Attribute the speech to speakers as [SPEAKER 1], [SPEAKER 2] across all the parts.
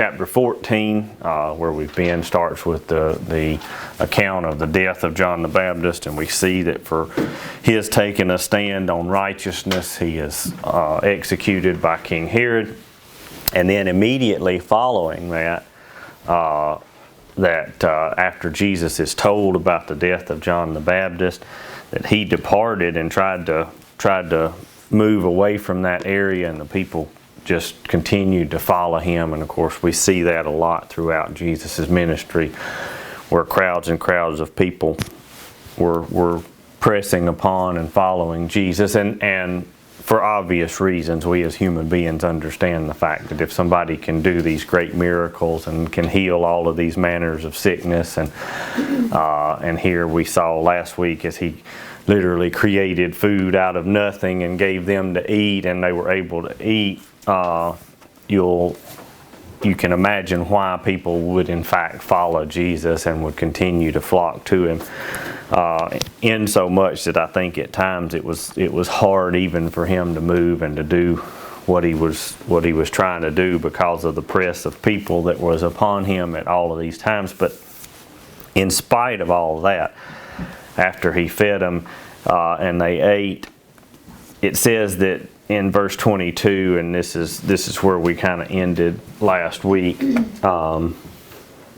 [SPEAKER 1] Chapter 14, where we've been, starts with the account of the death of John the Baptist, and we see that for his taking a stand on righteousness, he is executed by King Herod. And then immediately following that, after Jesus is told about the death of John the Baptist, that he departed and tried to move away from that area, and the people just continued to follow him. And of course we see that a lot throughout Jesus' ministry, where crowds and crowds of people were pressing upon and following Jesus. And for obvious reasons, we as human beings understand the fact that if somebody can do these great miracles and can heal all of these manners of sickness, and here we saw last week as he literally created food out of nothing and gave them to eat, and they were able to eat, you can imagine why people would in fact follow Jesus and would continue to flock to him. In so much that I think at times it was hard even for him to move and to do what he was trying to do because of the press of people that was upon him at all of these times. But in spite of all of that, after he fed them and they ate, it says that in verse 22, and this is where we kind of ended last week, that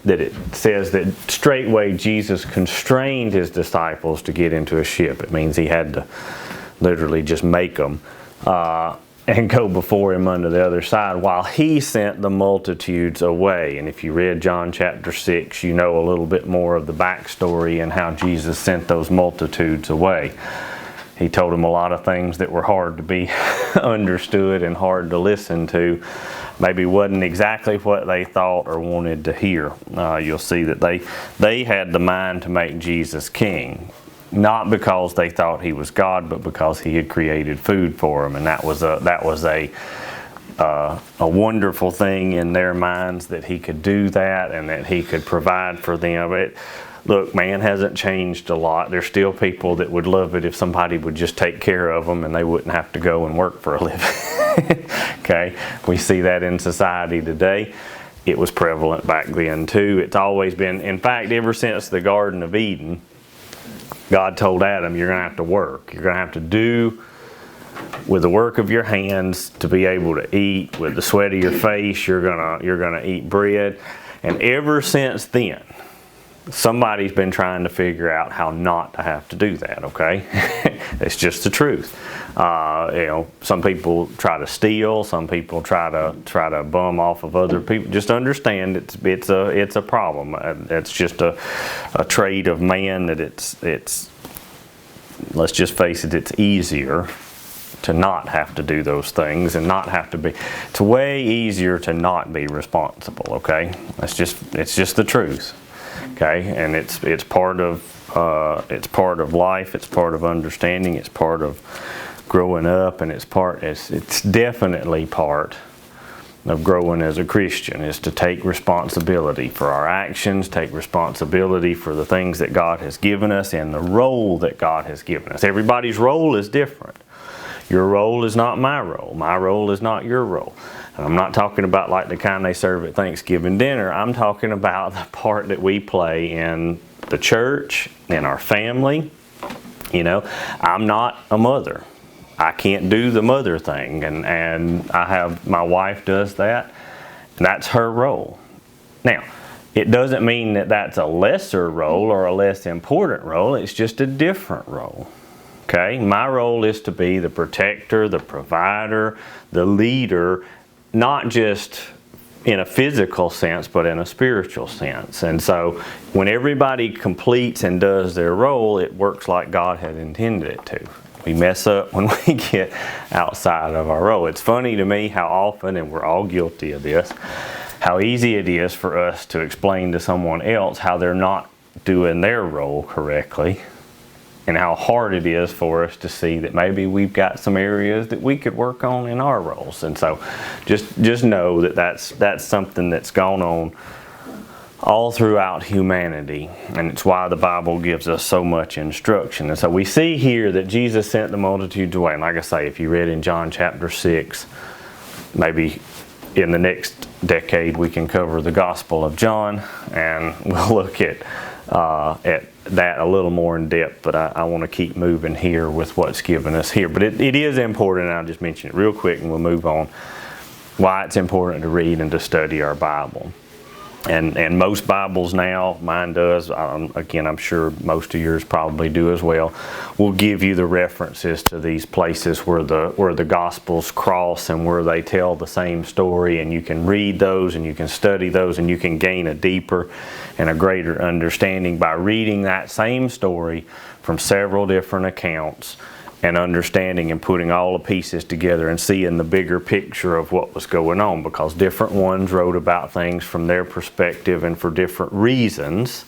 [SPEAKER 1] it says that straightway Jesus constrained his disciples to get into a ship. It means he had to literally just make them and go before him unto the other side while he sent the multitudes away. And if you read John chapter 6, you know a little bit more of the backstory and how Jesus sent those multitudes away. He told them a lot of things that were hard to be understood and hard to listen to. Maybe wasn't exactly what they thought or wanted to hear. You'll see that they had the mind to make Jesus king, not because they thought he was God, but because he had created food for them, and that was a wonderful thing in their minds, that he could do that and that he could provide for them. Look, man hasn't changed a lot. There's still people that would love it if somebody would just take care of them and they wouldn't have to go and work for a living. Okay, we see that in society today. It was prevalent back then too. It's always been, in fact, ever since the Garden of Eden, God told Adam, you're going to have to work. You're going to have to do with the work of your hands to be able to eat. With the sweat of your face, you're gonna eat bread. And ever since then, somebody's been trying to figure out how not to have to do that, okay? It's just the truth. Some people try to steal, some people try to bum off of other people. Just understand it's a problem. It's just a trait of man that it's let's just face it, it's easier to not have to do those things and not have to be. It's way easier to not be responsible, okay? It's just the truth. Okay, and it's part of life. It's part of understanding. It's part of growing up, and it's definitely part of growing as a Christian, is to take responsibility for our actions, take responsibility for the things that God has given us and the role that God has given us. Everybody's role is different. Your role is not my role. My role is not your role. And I'm not talking about like the kind they serve at Thanksgiving dinner. I'm talking about the part that we play in the church, in our family. I'm not a mother. I can't do the mother thing. And my wife does that. And that's her role. Now, it doesn't mean that that's a lesser role or a less important role. It's just a different role. Okay? My role is to be the protector, the provider, the leader, not just in a physical sense, but in a spiritual sense. And so when everybody completes and does their role, it works like God had intended it to. We mess up when we get outside of our role. It's funny to me how often, and we're all guilty of this, how easy it is for us to explain to someone else how they're not doing their role correctly, and how hard it is for us to see that maybe we've got some areas that we could work on in our roles. And so just know that that's something that's gone on all throughout humanity, and it's why the Bible gives us so much instruction. And so we see here that Jesus sent the multitudes away. And like I say, if you read in John chapter 6, maybe in the next decade we can cover the Gospel of John, and we'll look at that a little more in depth, but I want to keep moving here with what's given us here. But it is important, and I'll just mention it real quick and we'll move on, why it's important to read and to study our Bible. And most Bibles now, mine does, again, I'm sure most of yours probably do as well, will give you the references to these places where the Gospels cross and where they tell the same story, and you can read those and you can study those and you can gain a deeper and a greater understanding by reading that same story from several different accounts and understanding and putting all the pieces together and seeing the bigger picture of what was going on, because different ones wrote about things from their perspective and for different reasons.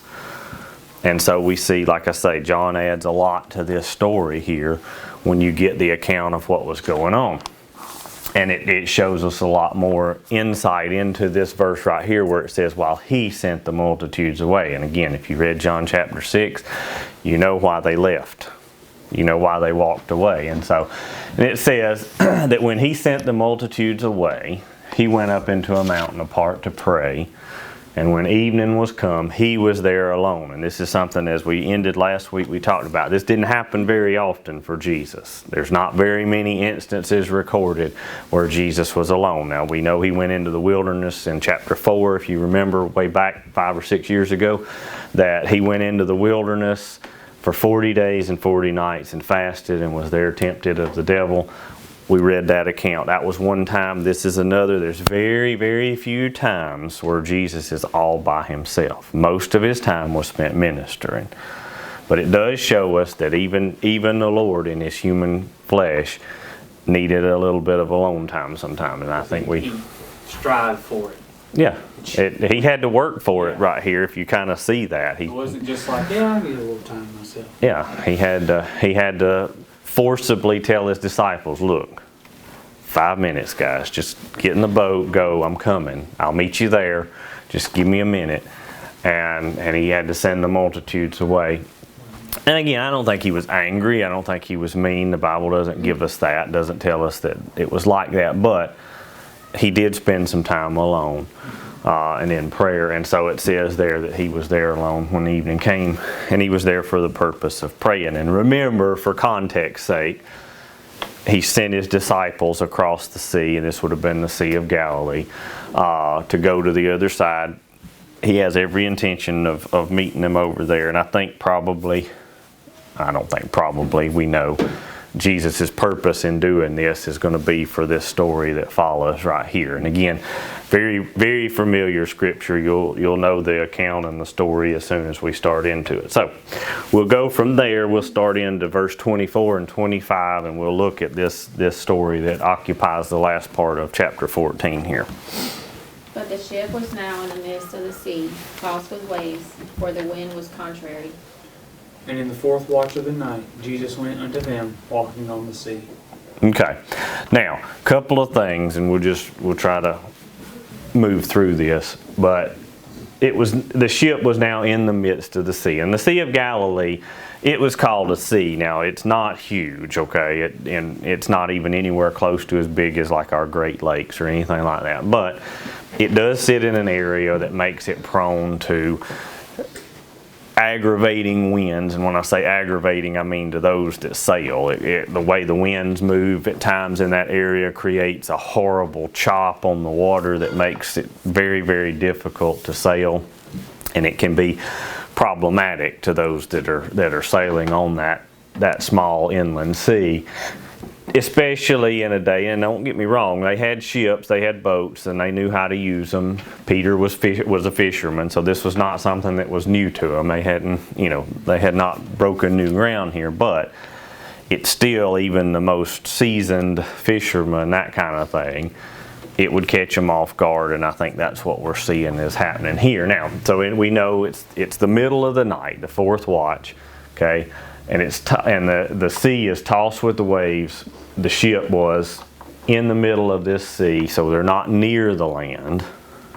[SPEAKER 1] And so we see, like I say, John adds a lot to this story here when you get the account of what was going on. And it shows us a lot more insight into this verse right here where it says, while he sent the multitudes away. And again, if you read John chapter 6, you know why they left. You know why they walked away. And it says that when he sent the multitudes away, he went up into a mountain apart to pray. And when evening was come, he was there alone. And this is something, as we ended last week, we talked about. This didn't happen very often for Jesus. There's not very many instances recorded where Jesus was alone. Now, we know he went into the wilderness in chapter 4, if you remember way back 5 or 6 years ago, that he went into the wilderness for 40 days and 40 nights and fasted and was there tempted of the devil. We read that account. That was one time. This is another. There's very, very few times where Jesus is all by himself. Most of his time was spent ministering. But it does show us that even the Lord in his human flesh needed a little bit of alone time sometime. And I think we
[SPEAKER 2] strive for it.
[SPEAKER 1] Yeah, he had to work for it right here. If you kind of see that,
[SPEAKER 2] it wasn't just like, I need a little time myself.
[SPEAKER 1] Yeah, he had to forcibly tell his disciples, look, 5 minutes, guys, just get in the boat, go, I'm coming, I'll meet you there, just give me a minute, and he had to send the multitudes away. And again, I don't think he was angry. I don't think he was mean. The Bible doesn't give us that. It doesn't tell us that it was like that, but he did spend some time alone and in prayer. And so it says there that he was there alone when evening came, and he was there for the purpose of praying. And remember, for context's sake, he sent his disciples across the sea, and this would have been the Sea of Galilee, to go to the other side. He has every intention of meeting them over there. And we know Jesus' purpose in doing this is going to be for this story that follows right here. And again, very, very familiar scripture. You'll know the account and the story as soon as we start into it. So we'll go from there. We'll start into verse 24 and 25, and we'll look at this story that occupies the last part of chapter 14 here.
[SPEAKER 3] But the ship was now in the midst of the sea, tossed with waves, for the wind was contrary.
[SPEAKER 2] And in the fourth watch of the night, Jesus went unto them, walking on the sea.
[SPEAKER 1] Okay. Now, a couple of things, and we'll try to move through this. But the ship was now in the midst of the sea. And the Sea of Galilee, it was called a sea. Now, it's not huge, okay? And it's not even anywhere close to as big as like our Great Lakes or anything like that. But it does sit in an area that makes it prone to aggravating winds. And when I say aggravating, I mean to those that sail. The way the winds move at times in that area creates a horrible chop on the water that makes it very, very difficult to sail, and it can be problematic to those that are sailing on that small inland sea, especially in a day. And don't get me wrong, they had ships, they had boats, and they knew how to use them. Peter was a fisherman, so this was not something that was new to them. They had not broken new ground here, but it's still, even the most seasoned fisherman, that kind of thing, it would catch them off guard. And I think that's what we're seeing is happening here now. So we know it's the middle of the night, the fourth watch, okay, and the sea is tossed with the waves. The ship was in the middle of this sea, so they're not near the land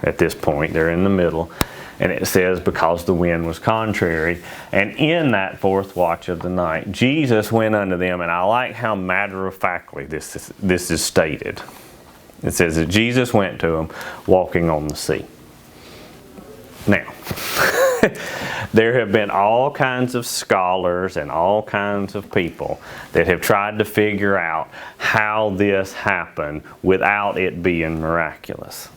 [SPEAKER 1] at this point. They're in the middle. And it says, because the wind was contrary. And in that fourth watch of the night, Jesus went unto them. And I like how matter-of-factly this is stated. It says that Jesus went to him walking on the sea. Now, there have been all kinds of scholars and all kinds of people that have tried to figure out how this happened without it being miraculous.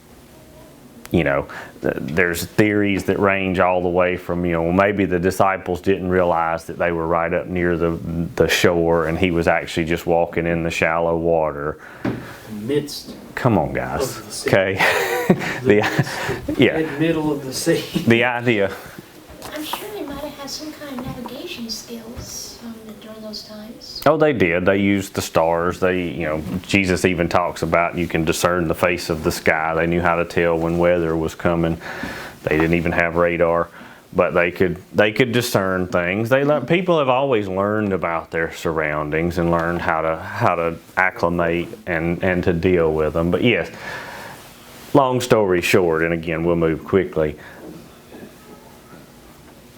[SPEAKER 1] You know, there's theories that range all the way from, maybe the disciples didn't realize that they were right up near the shore and he was actually just walking in the shallow water.
[SPEAKER 2] Midst.
[SPEAKER 1] Come on, guys.
[SPEAKER 2] Of the sea.
[SPEAKER 1] Okay.
[SPEAKER 2] Dead middle of the sea.
[SPEAKER 1] The idea.
[SPEAKER 4] I'm sure they might have had some kind of navigation skills during those times.
[SPEAKER 1] Oh, they did. They used the stars. Jesus even talks about you can discern the face of the sky. They knew how to tell when weather was coming. They didn't even have radar, but they could discern things. People have always learned about their surroundings and learned how to acclimate and to deal with them. But yes, long story short, and again we'll move quickly.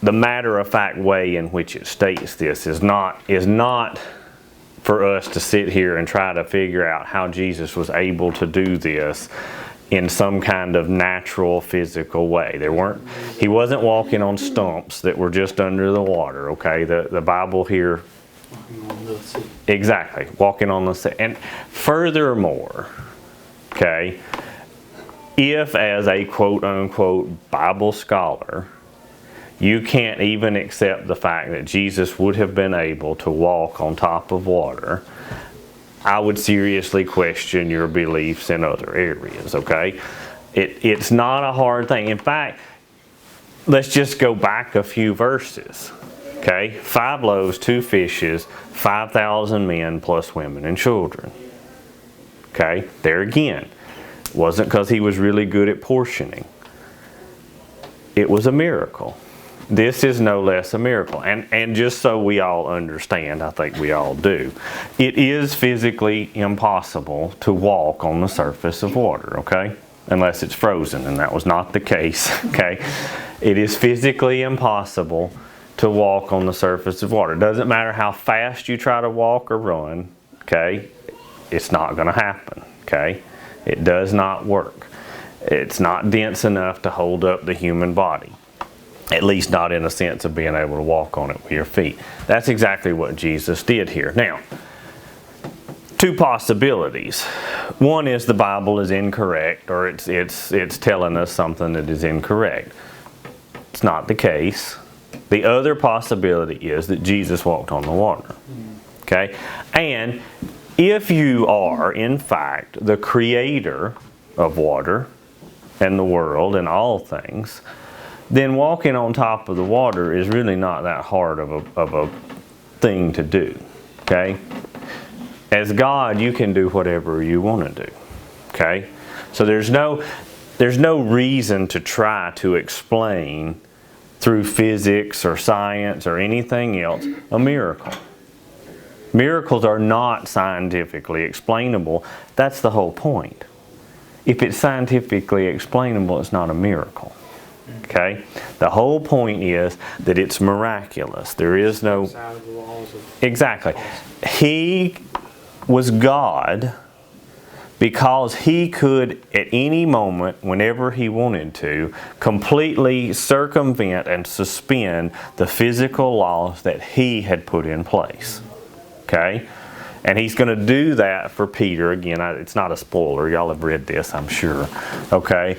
[SPEAKER 1] The matter-of-fact way in which it states this is not for us to sit here and try to figure out how Jesus was able to do this in some kind of natural physical way. He wasn't walking on stumps that were just under the water, okay? The Bible here,
[SPEAKER 2] Walking on the sea.
[SPEAKER 1] exactly, walking on the sea. And furthermore, okay, if as a quote-unquote Bible scholar, you can't even accept the fact that Jesus would have been able to walk on top of water, I would seriously question your beliefs in other areas, okay? It's not a hard thing. In fact, let's just go back a few verses, okay? 5 loaves, 2 fishes, 5,000 men plus women and children, okay? There again, it wasn't because he was really good at portioning. It was a miracle. This is no less a miracle. And just so we all understand, I think we all do, it is physically impossible to walk on the surface of water, okay? Unless it's frozen, and that was not the case, okay? It is physically impossible to walk on the surface of water. It doesn't matter how fast you try to walk or run, okay? It's not going to happen, okay? It does not work. It's not dense enough to hold up the human body. At least not in a sense of being able to walk on it with your feet. That's exactly what Jesus did here. Now, 2 possibilities. One is the Bible is incorrect, or it's telling us something that is incorrect. It's not the case. The other possibility is that Jesus walked on the water. Okay? And if you are, in fact, the creator of water and the world and all things, then walking on top of the water is really not that hard of a thing to do, okay? As God, you can do whatever you want to do, okay? So there's no reason to try to explain through physics or science or anything else a miracle. Miracles are not scientifically explainable. That's the whole point. If it's scientifically explainable, it's not a miracle. Okay? The whole point is that it's miraculous. There is no...
[SPEAKER 2] Outside of the laws of
[SPEAKER 1] Exactly. He was God because he could, at any moment, whenever he wanted to, completely circumvent and suspend the physical laws that he had put in place. Okay? And he's going to do that for Peter. Again, it's not a spoiler. Y'all have read this, I'm sure. Okay?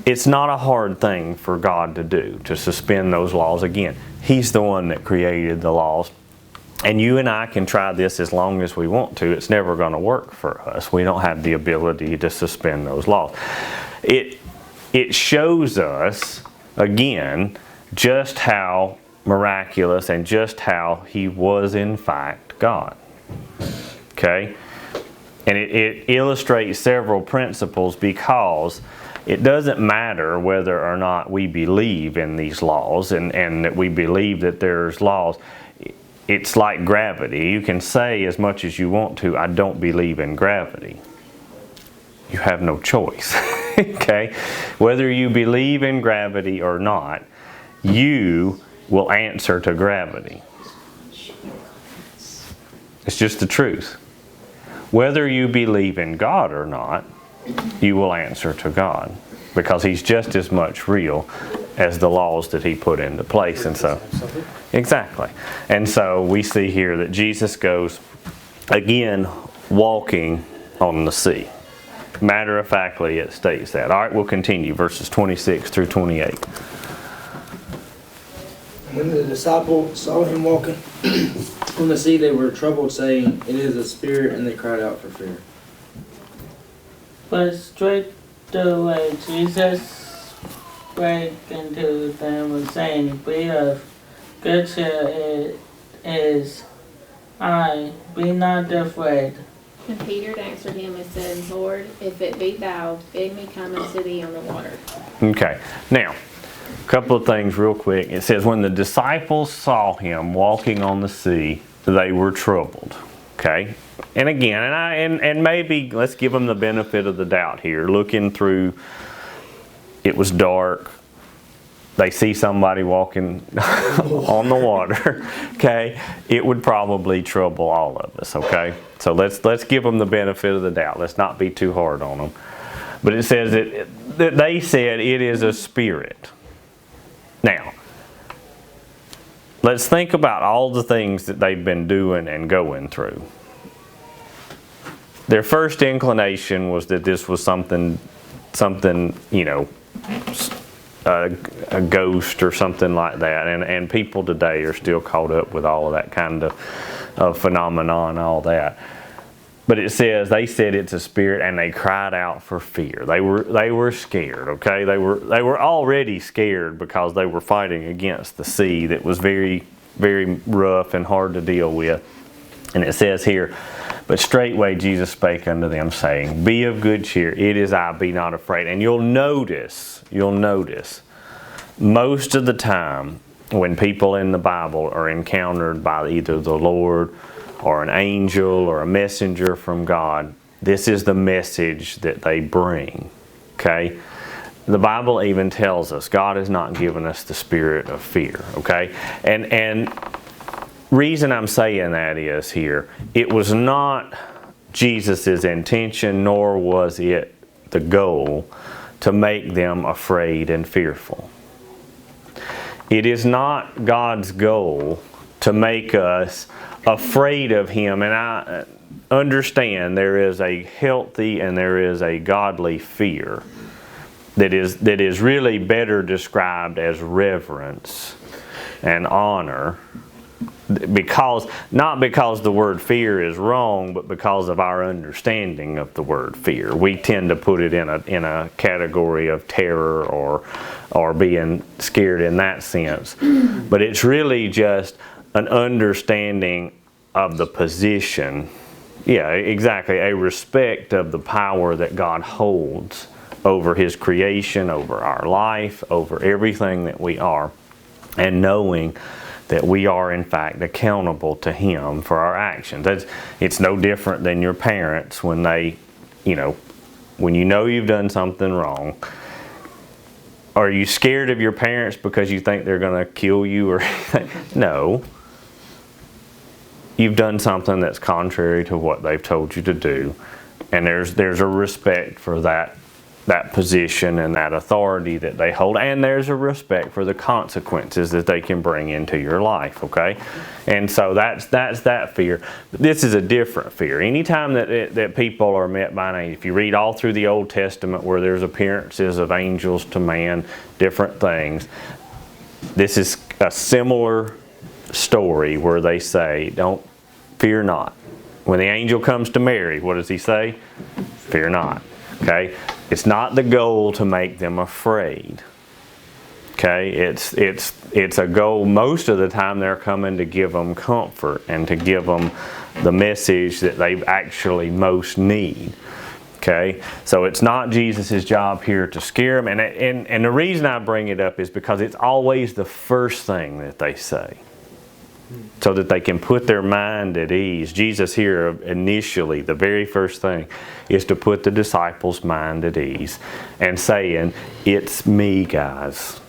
[SPEAKER 1] It's not a hard thing for God to do, to suspend those laws. Again, he's the one that created the laws. And you and I can try this as long as we want to. It's never going to work for us. We don't have the ability to suspend those laws. It shows us, again, just how miraculous and just how he was in fact God. Okay? And it illustrates several principles because it doesn't matter whether or not we believe in these laws and that we believe that there's laws. It's like gravity. You can say as much as you want to, I don't believe in gravity. You have no choice. Okay? Whether you believe in gravity or not, you will answer to gravity. It's just the truth. whether you believe in God or not, you will answer to God, because He's just as much real as the laws that He put into place. And so, exactly. And so we see here that Jesus goes, again, walking on the sea. Matter of factly, it states that. All right, we'll continue, verses 26 through 28.
[SPEAKER 5] When the disciples saw him walking on the sea, they were troubled, saying, "It is a spirit," and they cried out for fear.
[SPEAKER 6] But straightway Jesus spake unto them, saying, Be of good cheer, it is I, be not afraid.
[SPEAKER 3] And Peter answered him and said, Lord, if it be thou, bid me come unto thee on the water.
[SPEAKER 1] Okay, now, a couple of things real quick. It says, when the disciples saw him walking on the sea, they were troubled. Okay? And again, and maybe let's give them the benefit of the doubt here. Looking through, it was dark. They see somebody walking on the water. Okay? It would probably trouble all of us. Okay? So let's give them the benefit of the doubt. Let's not be too hard on them. But it says that they said it is a spirit. Now, let's think about all the things that they've been doing and going through. Their first inclination was that this was something, you know, a ghost or something like that. And people today are still caught up with all of that kind of phenomenon and all that. But it says, they said it's a spirit, and they cried out for fear. They were scared, okay? They were already scared because they were fighting against the sea that was very, very rough and hard to deal with. And it says here, but straightway Jesus spake unto them, saying, Be of good cheer, it is I, be not afraid. And you'll notice, most of the time when people in the Bible are encountered by either the Lord or an angel or a messenger from God, this is the message that they bring. Okay? The Bible even tells us God has not given us the spirit of fear. Okay? And reason I'm saying that is here, it was not Jesus' intention, nor was it the goal to make them afraid and fearful. It is not God's goal to make us afraid of Him. And I understand there is a healthy and there is a godly fear that is really better described as reverence and honor, not because the word fear is wrong, but because of our understanding of the word fear. We tend to put it in a category of terror or being scared in that sense. But it's really just an understanding of the position. Yeah, exactly. A respect of the power that God holds over His creation, over our life, over everything that we are, and knowing that we are in fact accountable to Him for our actions. It's no different than your parents when when you know you've done something wrong. Are you scared of your parents because you think they're going to kill you or anything? No. You've done something that's contrary to what they've told you to do, and there's a respect for that position and that authority that they hold, and there's a respect for the consequences that they can bring into your life, okay? And so that's that fear. But this is a different fear. Anytime that people are met by an angel, if you read all through the Old Testament where there's appearances of angels to man, different things, this is a similar story where they say, don't fear not. When the angel comes to Mary, what does he say? Fear not. Okay? It's not the goal to make them afraid. Okay? It's a goal, most of the time they're coming to give them comfort and to give them the message that they actually most need. Okay? So it's not Jesus' job here to scare them. And the reason I bring it up is because it's always the first thing that they say, so that they can put their mind at ease. Jesus here initially, the very first thing, is to put the disciples' mind at ease and saying, it's me, guys.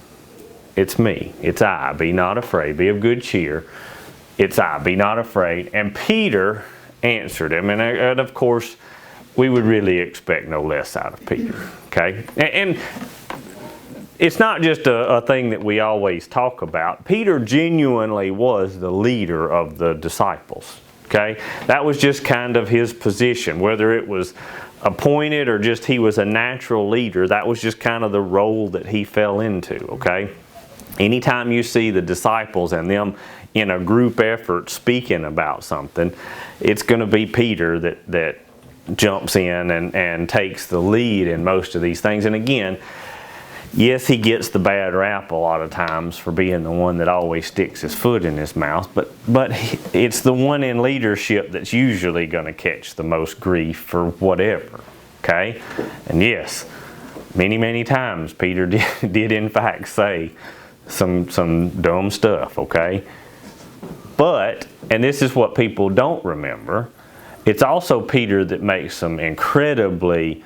[SPEAKER 1] It's me. It's I. Be not afraid. Be of good cheer. It's I. Be not afraid. And Peter answered him. And of course, we would really expect no less out of Peter. Okay? And it's not just a thing that we always talk about. Peter genuinely was the leader of the disciples. Okay? That was just kind of his position. Whether it was appointed or just he was a natural leader, that was just kind of the role that he fell into. Okay? Anytime you see the disciples and them in a group effort speaking about something, it's going to be Peter that jumps in and takes the lead in most of these things. And again, yes, he gets the bad rap a lot of times for being the one that always sticks his foot in his mouth, but it's the one in leadership that's usually going to catch the most grief for whatever. Okay? And yes, many times Peter did in fact say some dumb stuff. Okay? But, and this is what people don't remember, it's also Peter that makes some incredibly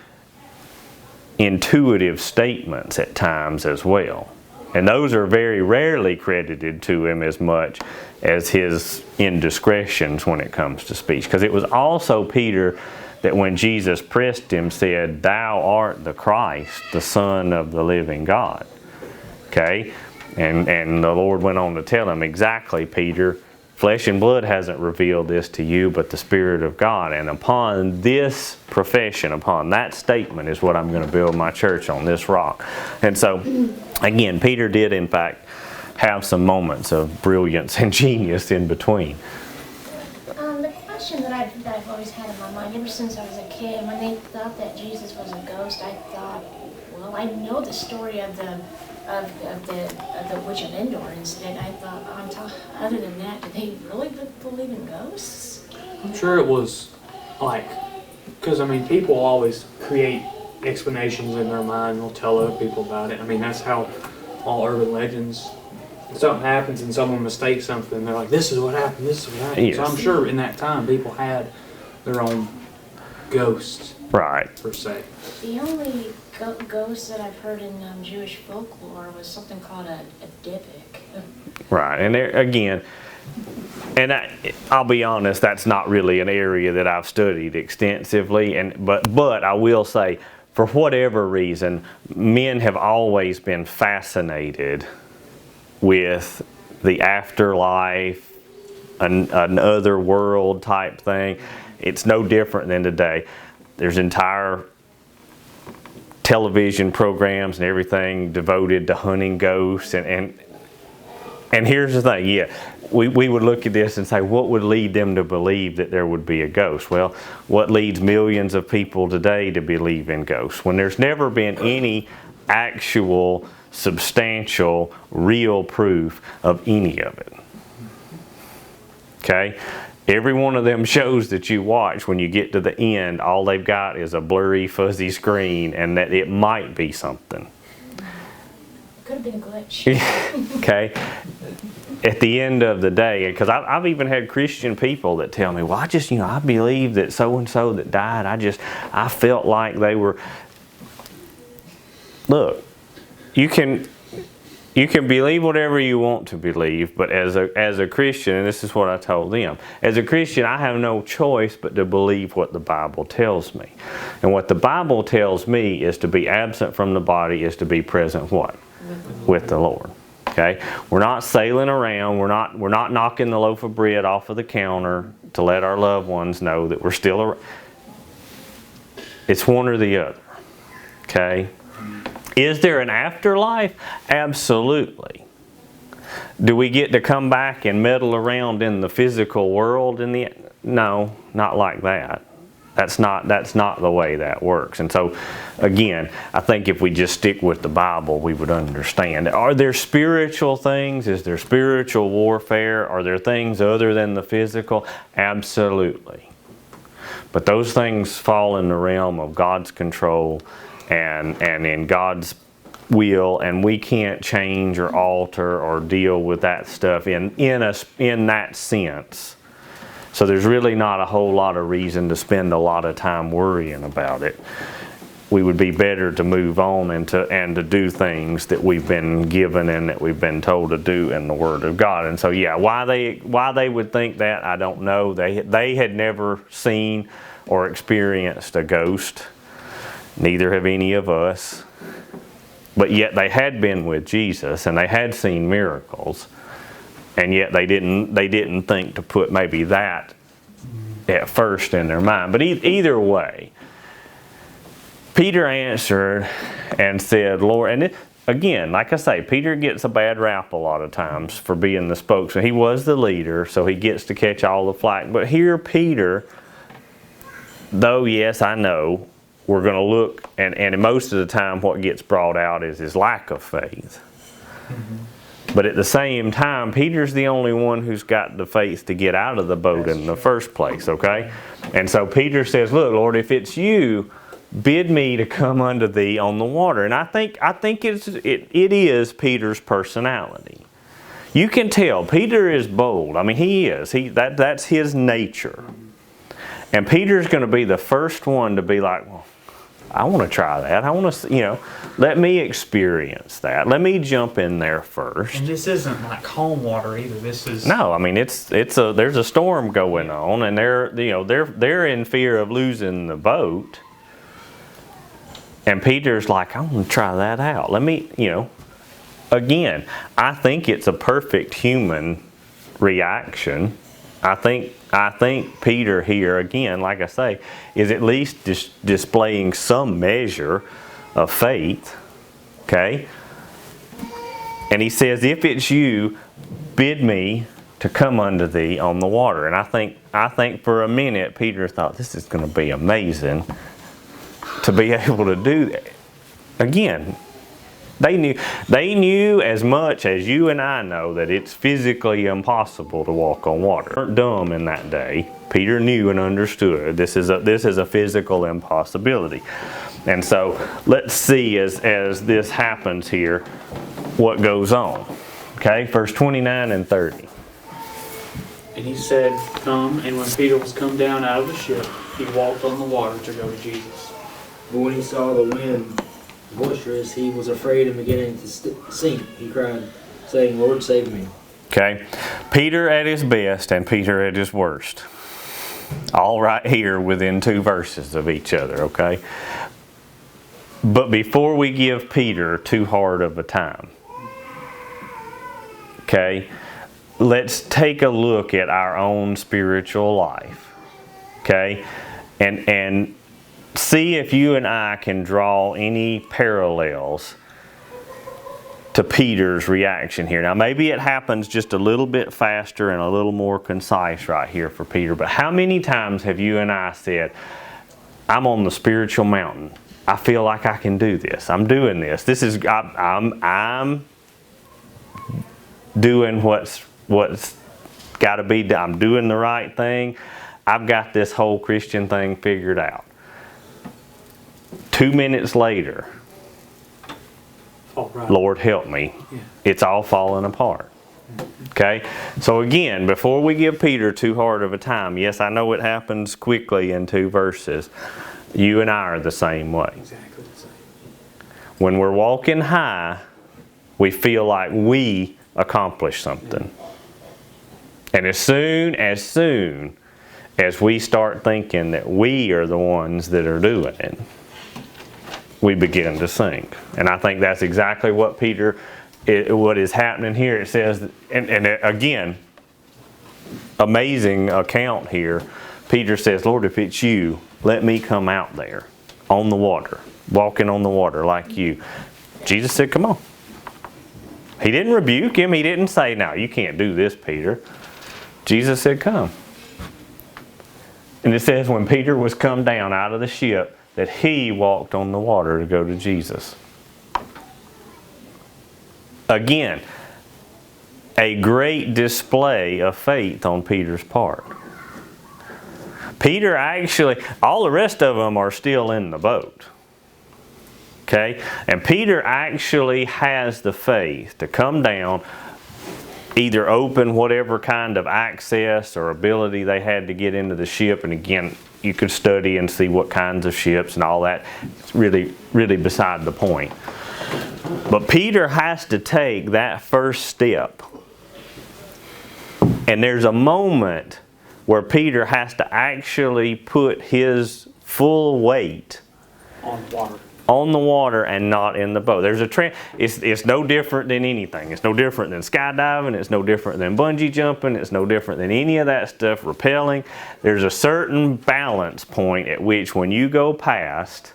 [SPEAKER 1] intuitive statements at times as well. And those are very rarely credited to him as much as his indiscretions when it comes to speech. Because it was also Peter that when Jesus pressed him said, "Thou art the Christ, the Son of the living God." Okay? And the Lord went on to tell him, "Exactly, Peter. Flesh and blood hasn't revealed this to you, but the Spirit of God. And upon this profession, upon that statement is what I'm going to build my church on, this rock." And so, again, Peter did in fact have some moments of brilliance and genius in between.
[SPEAKER 4] The question that I've always had in my mind ever since I was a kid, when they thought that Jesus was a ghost, I thought, well, I know the story of the Witch of Endor instead. I thought, other than that, did they really believe in ghosts?
[SPEAKER 2] I'm sure it was like, because I mean, people always create explanations in their mind. They'll tell other people about it. I mean, that's how all urban legends. If something happens and someone mistakes something, they're like, "This is what happened. This is what happened."
[SPEAKER 1] Yes.
[SPEAKER 2] So I'm sure in that time people had their own ghosts
[SPEAKER 1] Right.
[SPEAKER 2] per se.
[SPEAKER 4] The only ghost that I've heard in Jewish folklore was something called a Dybbuk.
[SPEAKER 1] Right. And there, again, and I'll be honest, that's not really an area that I've studied extensively. But I will say, for whatever reason, men have always been fascinated with the afterlife, an other world type thing. It's no different than today. There's entire television programs and everything devoted to hunting ghosts. And here's the thing, yeah, we would look at this and say, what would lead them to believe that there would be a ghost? Well, what leads millions of people today to believe in ghosts? When there's never been any actual, substantial, real proof of any of it. Okay? Every one of them shows that you watch, when you get to the end, all they've got is a blurry, fuzzy screen, and that it might be something.
[SPEAKER 4] Could have been a glitch.
[SPEAKER 1] Okay? At the end of the day, because I've even had Christian people that tell me, well, I believe that so-and-so that died, I felt like they were... Look, you can believe whatever you want to believe, but as a Christian, and this is what I told them, as a Christian, I have no choice but to believe what the Bible tells me. And what the Bible tells me is to be absent from the body is to be present what? With the Lord. Okay? We're not sailing around, we're not knocking the loaf of bread off of the counter to let our loved ones know that we're still around. It's one or the other. Okay? Is there an afterlife? Absolutely. Do we get to come back and meddle around in the physical world? No, not like that. That's not the way that works. And so, again, I think if we just stick with the Bible, we would understand. Are there spiritual things? Is there spiritual warfare? Are there things other than the physical? Absolutely. But those things fall in the realm of God's control and in God's will, and we can't change or alter or deal with that stuff in that sense. So there's really not a whole lot of reason to spend a lot of time worrying about it. we would be better to move on and to do things that we've been given and that we've been told to do in the Word of God. And so, yeah, why they would think that, I don't know. They had never seen or experienced a ghost. Neither have any of us. But yet they had been with Jesus and they had seen miracles. And yet they didn't think to put maybe that at first in their mind. But either way, Peter answered and said, Lord, and again, like I say, Peter gets a bad rap a lot of times for being the spokesman. He was the leader, so he gets to catch all the flack. But here Peter, though, yes, I know, we're going to look, and most of the time what gets brought out is his lack of faith. Mm-hmm. But at the same time, Peter's the only one who's got the faith to get out of the boat in the first place, okay? And so Peter says, look, Lord, if it's you, bid me to come unto thee on the water. And I think it is Peter's personality. You can tell Peter is bold. I mean, he is. That's his nature. And Peter's going to be the first one to be like, well, I want to try that. I want to, let me experience that. Let me jump in there first.
[SPEAKER 2] And this isn't like calm water either. This is
[SPEAKER 1] no. I mean, there's a storm going on, and they're in fear of losing the boat. And Peter's like, I want to try that out. Let me, again, I think it's a perfect human reaction. I think Peter here, again, like I say, is at least displaying some measure of faith. Okay? And he says, if it's you, bid me to come unto thee on the water. And I think for a minute, Peter thought, this is going to be amazing to be able to do that. Again, they knew as much as you and I know that it's physically impossible to walk on water. They weren't dumb in that day. Peter knew and understood this is a physical impossibility. And so let's see as this happens here what goes on. Okay, verse 29 and 30.
[SPEAKER 2] And he said, come, and when Peter was come down out of the ship, he walked on the water to go to Jesus.
[SPEAKER 5] But when he saw the wind boisterous, he was afraid and beginning to sink. He cried, saying, Lord, save me.
[SPEAKER 1] Okay, Peter at his best and Peter at his worst. All right here within 2 verses of each other, okay? But before we give Peter too hard of a time, okay, let's take a look at our own spiritual life, okay? And see if you and I can draw any parallels to Peter's reaction here. Now, maybe it happens just a little bit faster and a little more concise right here for Peter, but how many times have you and I said, I'm on the spiritual mountain. I feel like I can do this. I'm doing this. I'm doing what's got to be done. I'm doing the right thing. I've got this whole Christian thing figured out. 2 minutes later, Lord help me, it's all falling apart. Okay? So again, before we give Peter too hard of a time, yes, I know it happens quickly in 2 verses. You and I are the same way.
[SPEAKER 2] Exactly the same.
[SPEAKER 1] When we're walking high, we feel like we accomplished something. And as soon as we start thinking that we are the ones that are doing it, we begin to sink. And I think that's exactly what what is happening here. It says, and again, amazing account here. Peter says, Lord, if it's you, let me come out there on the water, walking on the water like you. Jesus said, come on. He didn't rebuke him. He didn't say, no, you can't do this, Peter. Jesus said, come. And it says when Peter was come down out of the ship, that he walked on the water to go to Jesus. Again, a great display of faith on Peter's part. Peter actually, all the rest of them are still in the boat. Okay? And Peter actually has the faith to come down, either open whatever kind of access or ability they had to get into the ship. And again, you could study and see what kinds of ships and all that. It's really, really beside the point. But Peter has to take that first step. And there's a moment where Peter has to actually put his full weight
[SPEAKER 2] On water.
[SPEAKER 1] on the water and not in the boat. There's a it's no different than anything. It's no different than skydiving. It's no different than bungee jumping. It's no different than any of that stuff, rappelling. There's a certain balance point at which when you go past,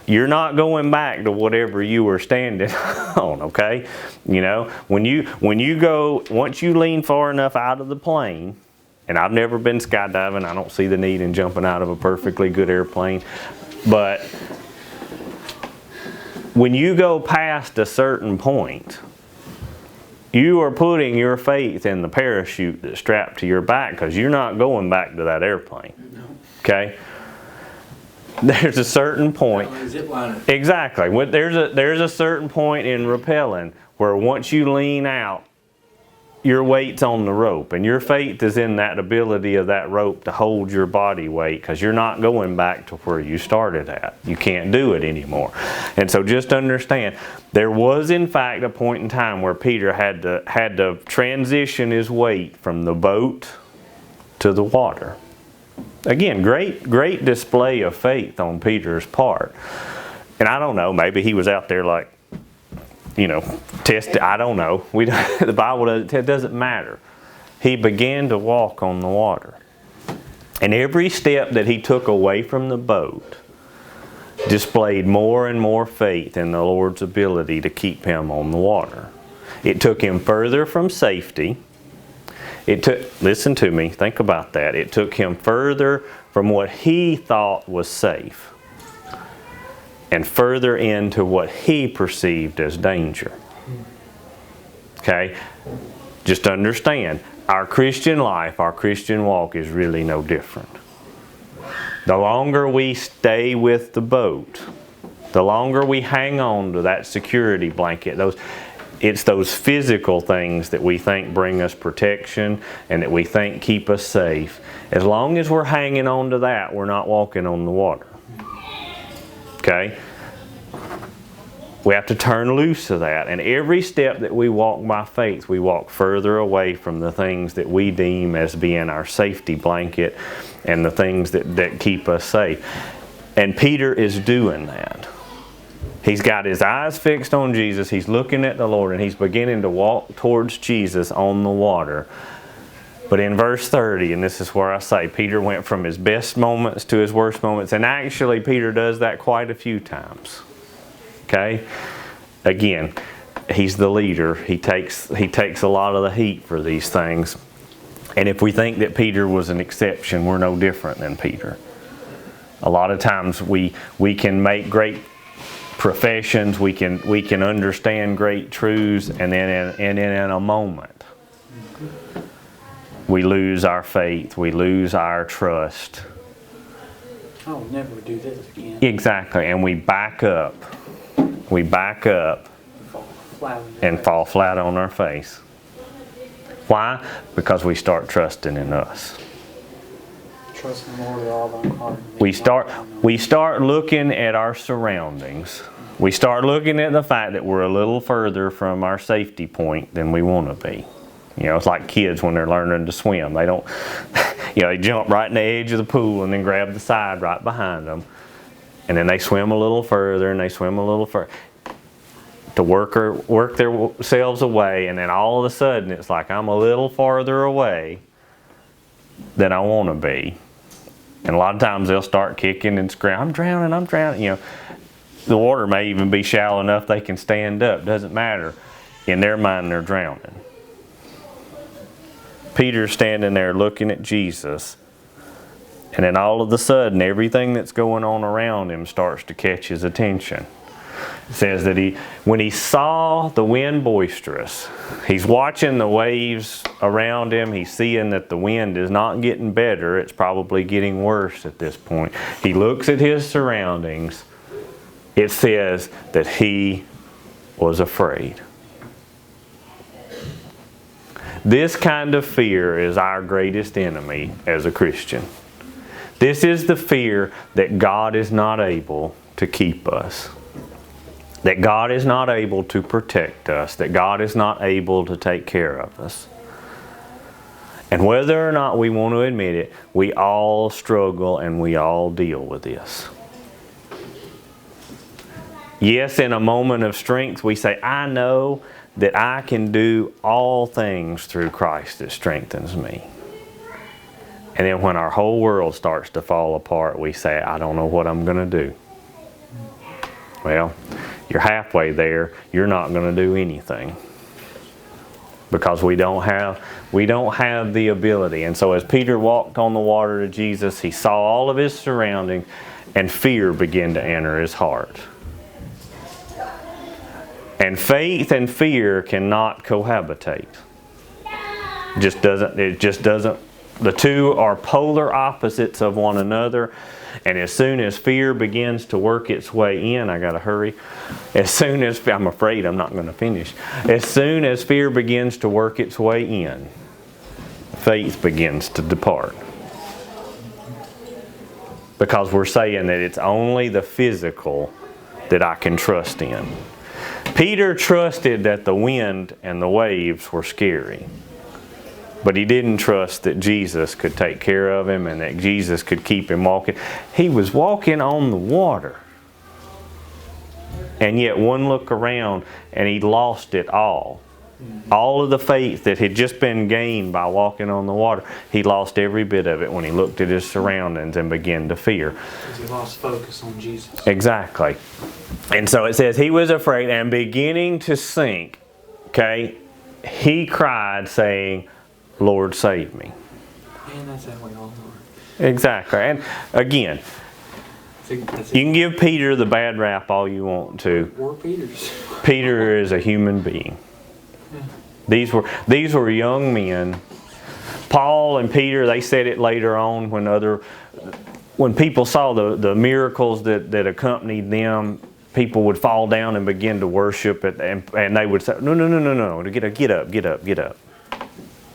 [SPEAKER 1] you're not going back to whatever you were standing on, okay? You know, when you go, once you lean far enough out of the plane, and I've never been skydiving, I don't see the need in jumping out of a perfectly good airplane, but when you go past a certain point, you are putting your faith in the parachute that's strapped to your back, because you're not going back to that airplane, okay? There's a certain point.
[SPEAKER 5] Zip liner.
[SPEAKER 1] Exactly. There's a certain point in rappelling where once you lean out, your weight's on the rope, and your faith is in that ability of that rope to hold your body weight, because you're not going back to where you started at. You can't do it anymore. And so just understand, there was in fact a point in time where Peter had to transition his weight from the boat to the water. Again, great display of faith on Peter's part. And I don't know, maybe he was out there like, you know, tested. I don't know. The Bible it doesn't matter. He began to walk on the water. And every step that he took away from the boat displayed more and more faith in the Lord's ability to keep him on the water. It took him further from safety. Listen to me, think about that. It took him further from what he thought was safe and further into what he perceived as danger. Okay? Just understand, our Christian life, our Christian walk is really no different. The longer we stay with the boat, the longer we hang on to that security blanket, it's those physical things that we think bring us protection and that we think keep us safe. As long as we're hanging on to that, we're not walking on the water. Okay? We have to turn loose of that. And every step that we walk by faith, we walk further away from the things that we deem as being our safety blanket and the things that keep us safe. And Peter is doing that. He's got his eyes fixed on Jesus. He's looking at the Lord, and he's beginning to walk towards Jesus on the water. But in verse 30, and this is where I say Peter went from his best moments to his worst moments. And actually, Peter does that quite a few times. Okay? Again, he's the leader. He takes a lot of the heat for these things. And if we think that Peter was an exception, we're no different than Peter. A lot of times we can make great professions, we can understand great truths, and then in a moment we lose our faith, we lose our trust.
[SPEAKER 2] I will never do this again.
[SPEAKER 1] Exactly, and we back up and fall flat on our face. Why? Because we start trusting in us.
[SPEAKER 2] Trust in the Lord with all thy heart.
[SPEAKER 1] We start looking at our surroundings. We start looking at the fact that we're a little further from our safety point than we want to be. You know, it's like kids when they're learning to swim. They don't, they jump right in the edge of the pool and then grab the side right behind them. And then they swim a little further and they swim a little further to work themselves away. And then all of a sudden it's like, I'm a little farther away than I want to be. And a lot of times they'll start kicking and screaming, I'm drowning. You know, the water may even be shallow enough they can stand up. Doesn't matter. In their mind, they're drowning. Peter's standing there looking at Jesus. And then all of a sudden, everything that's going on around him starts to catch his attention. It says that when he saw the wind boisterous, he's watching the waves around him. He's seeing that the wind is not getting better. It's probably getting worse at this point. He looks at his surroundings. It says that he was afraid. This kind of fear is our greatest enemy as a Christian. This is the fear that God is not able to keep us, that God is not able to protect us, that God is not able to take care of us. And whether or not we want to admit it, we all struggle and we all deal with this. Yes, in a moment of strength, we say, I know that I can do all things through Christ that strengthens me. And then when our whole world starts to fall apart, we say, I don't know what I'm going to do. Well, you're halfway there. You're not going to do anything. Because we don't have the ability. And so as Peter walked on the water to Jesus, he saw all of his surroundings, and fear began to enter his heart. And faith and fear cannot cohabitate. It just doesn't. The two are polar opposites of one another. And as soon as fear begins to work its way in, I gotta hurry. I'm afraid I'm not going to finish. As soon as fear begins to work its way in, faith begins to depart. Because we're saying that it's only the physical that I can trust in. Peter trusted that the wind and the waves were scary. But he didn't trust that Jesus could take care of him and that Jesus could keep him walking. He was walking on the water. And yet one look around and he lost it all. All of the faith that had just been gained by walking on the water, he lost every bit of it when he looked at his surroundings and began to fear.
[SPEAKER 2] Because he lost focus on Jesus.
[SPEAKER 1] Exactly. And so it says he was afraid and beginning to sink, okay, he cried saying, Lord, save me.
[SPEAKER 2] Man, that's how we all are.
[SPEAKER 1] Exactly. And again, you can give Peter the bad rap all you want to.
[SPEAKER 2] We're Peters.
[SPEAKER 1] Peter is a human being. These were young men. Paul and Peter, they said it later on when people saw the miracles that accompanied them, people would fall down and begin to worship it, and they would say, no, get up.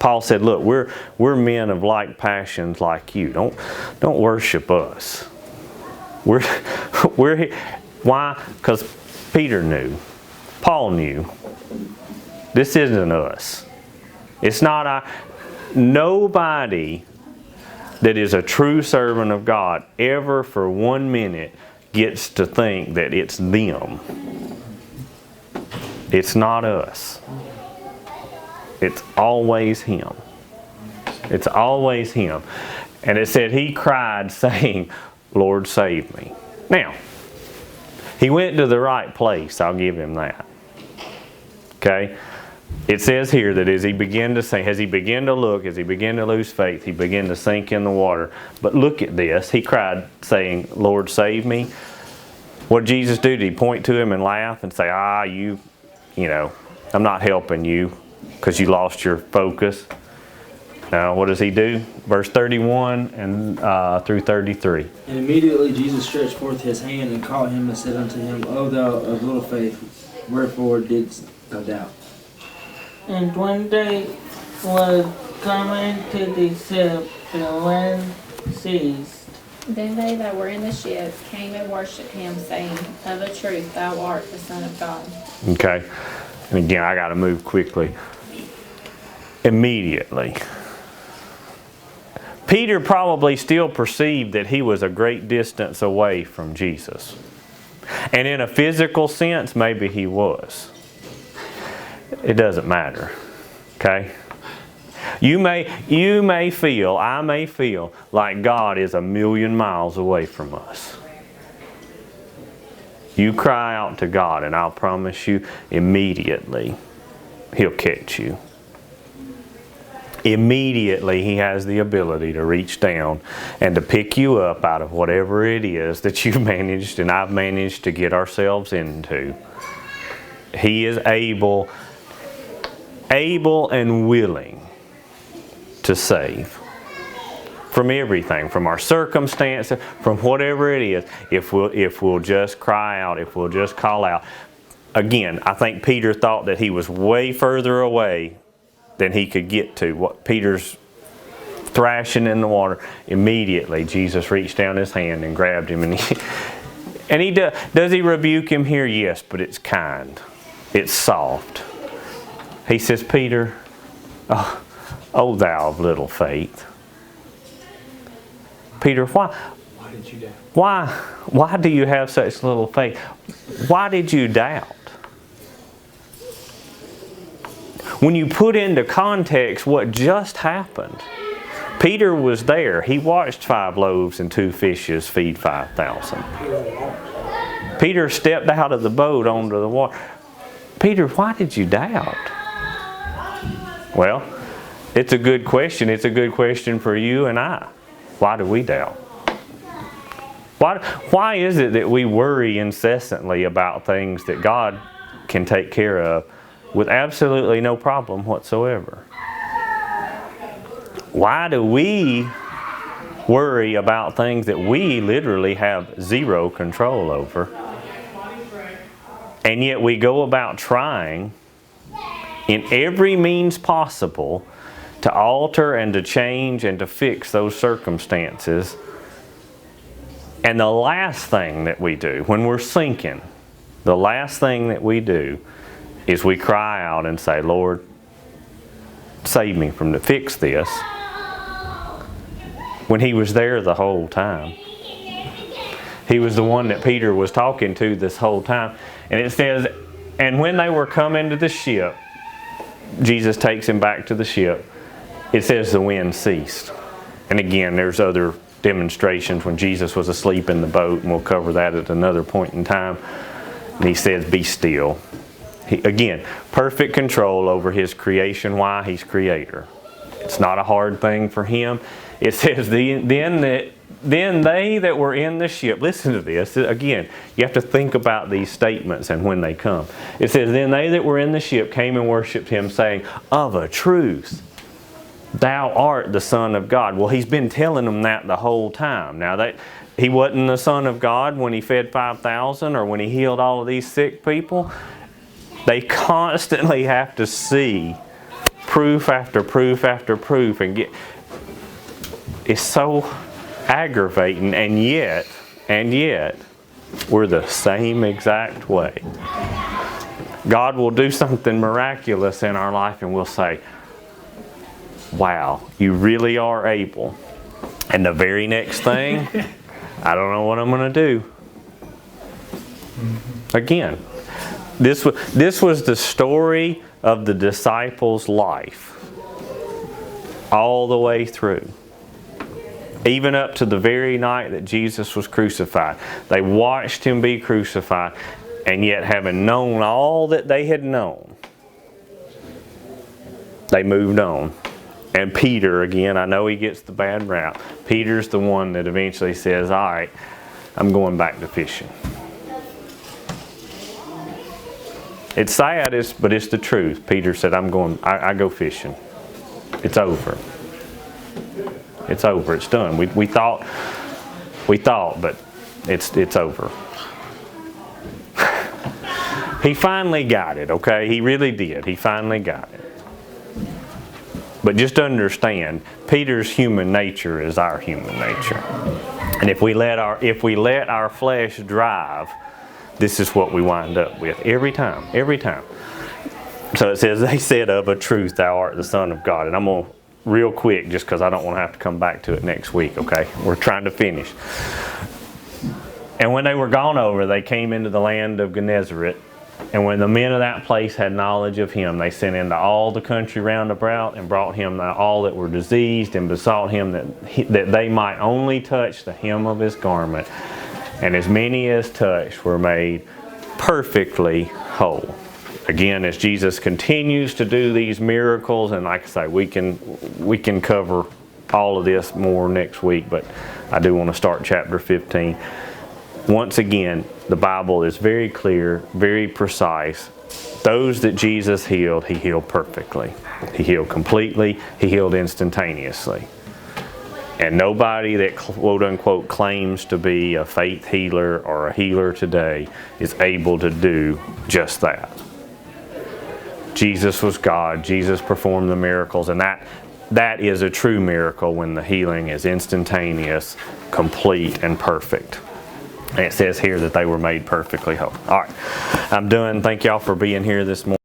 [SPEAKER 1] Paul said, look, we're men of like passions like you. Don't worship us. We're here. Why? Because Peter knew. Paul knew. This isn't us. It's not nobody that is a true servant of God ever for 1 minute gets to think that it's them. It's not us. It's always Him. It's always Him. And it said he cried saying, Lord, save me. Now, he went to the right place. I'll give him that. Okay? It says here that as he began to sink, as he began to look, as he began to lose faith, he began to sink in the water. But look at this. He cried saying, Lord, save me. What did Jesus do? Did he point to him and laugh and say, I'm not helping you because you lost your focus? Now, what does he do? Verse 31 and through 33.
[SPEAKER 5] And immediately Jesus stretched forth his hand and caught him and said unto him, O thou of little faith, wherefore didst thou doubt?
[SPEAKER 6] And when they were coming to the ship, the wind ceased.
[SPEAKER 3] Then they that were in the ship came and worshipped him, saying, Of a truth thou art the Son of God.
[SPEAKER 1] Okay. And again, I got to move quickly. Immediately. Peter probably still perceived that he was a great distance away from Jesus. And in a physical sense, maybe he was. It doesn't matter. Okay? I may feel like God is 1,000,000 miles away from us. You cry out to God and I'll promise you immediately He'll catch you. Immediately He has the ability to reach down and to pick you up out of whatever it is that you've managed and I've managed to get ourselves into. He is able and willing to save from everything, from our circumstances, from whatever it is, if we'll just cry out, if we'll just call out. Again, I think Peter thought that he was way further away than he could get to. What Peter's thrashing in the water. Immediately, Jesus reached down his hand and grabbed him. And he does he rebuke him here? Yes, but it's kind. It's soft. He says, Peter, oh thou of little faith. Peter, why
[SPEAKER 2] did you doubt?
[SPEAKER 1] Why do you have such little faith? Why did you doubt? When you put into context what just happened, Peter was there. He watched 5 loaves and 2 fishes feed 5,000. Peter stepped out of the boat onto the water. Peter, why did you doubt? Well, it's a good question. It's a good question for you and I. Why do we doubt? Why is it that we worry incessantly about things that God can take care of with absolutely no problem whatsoever? Why do we worry about things that we literally have zero control over? And yet we go about trying in every means possible to alter and to change and to fix those circumstances. And the last thing that we do when we're sinking, the last thing that we do is we cry out and say, Lord, save me from to fix this. When he was there the whole time. He was the one that Peter was talking to this whole time. And it says, and when they were coming to the ship, Jesus takes him back to the ship. It says the wind ceased. And again, there's other demonstrations when Jesus was asleep in the boat, and we'll cover that at another point in time. And he says, be still. Again, perfect control over his creation. Why? He's creator. It's not a hard thing for him. It says, then they that were in the ship, listen to this, again, you have to think about these statements and when they come. It says, then they that were in the ship came and worshipped him, saying, of a truth, thou art the Son of God. Well, he's been telling them that the whole time. Now, he wasn't the Son of God when he fed 5,000 or when he healed all of these sick people. They constantly have to see proof after proof after proof and it's so aggravating, and yet, we're the same exact way. God will do something miraculous in our life and we'll say, wow, you really are able. And the very next thing, I don't know what I'm going to do. Again, this was the story of the disciples' life all the way through. Even up to the very night that Jesus was crucified. They watched him be crucified, and yet having known all that they had known, they moved on. And Peter, again, I know he gets the bad rap. Peter's the one that eventually says, all right, I'm going back to fishing. It's sad, but it's the truth. Peter said, I go fishing. It's over. It's over. It's done. We thought, but it's over. He finally got it, okay? He really did. He finally got it. But just understand, Peter's human nature is our human nature. And if we let our flesh drive, this is what we wind up with every time. So it says, they said, of a truth, thou art the Son of God. And I'm going to real quick, just because I don't want to have to come back to it next week, okay? We're trying to finish. And when they were gone over, they came into the land of Gennesaret. And when the men of that place had knowledge of him, they sent into all the country round about and brought him all that were diseased and besought him that they might only touch the hem of his garment. And as many as touched were made perfectly whole. Again, as Jesus continues to do these miracles, and like I say, we can cover all of this more next week, but I do want to start chapter 15. Once again, the Bible is very clear, very precise. Those that Jesus healed, he healed perfectly. He healed completely. He healed instantaneously. And nobody that quote unquote claims to be a faith healer or a healer today is able to do just that. Jesus was God. Jesus performed the miracles, and that is a true miracle when the healing is instantaneous, complete, and perfect. And it says here that they were made perfectly whole. All right, I'm done. Thank y'all for being here this morning.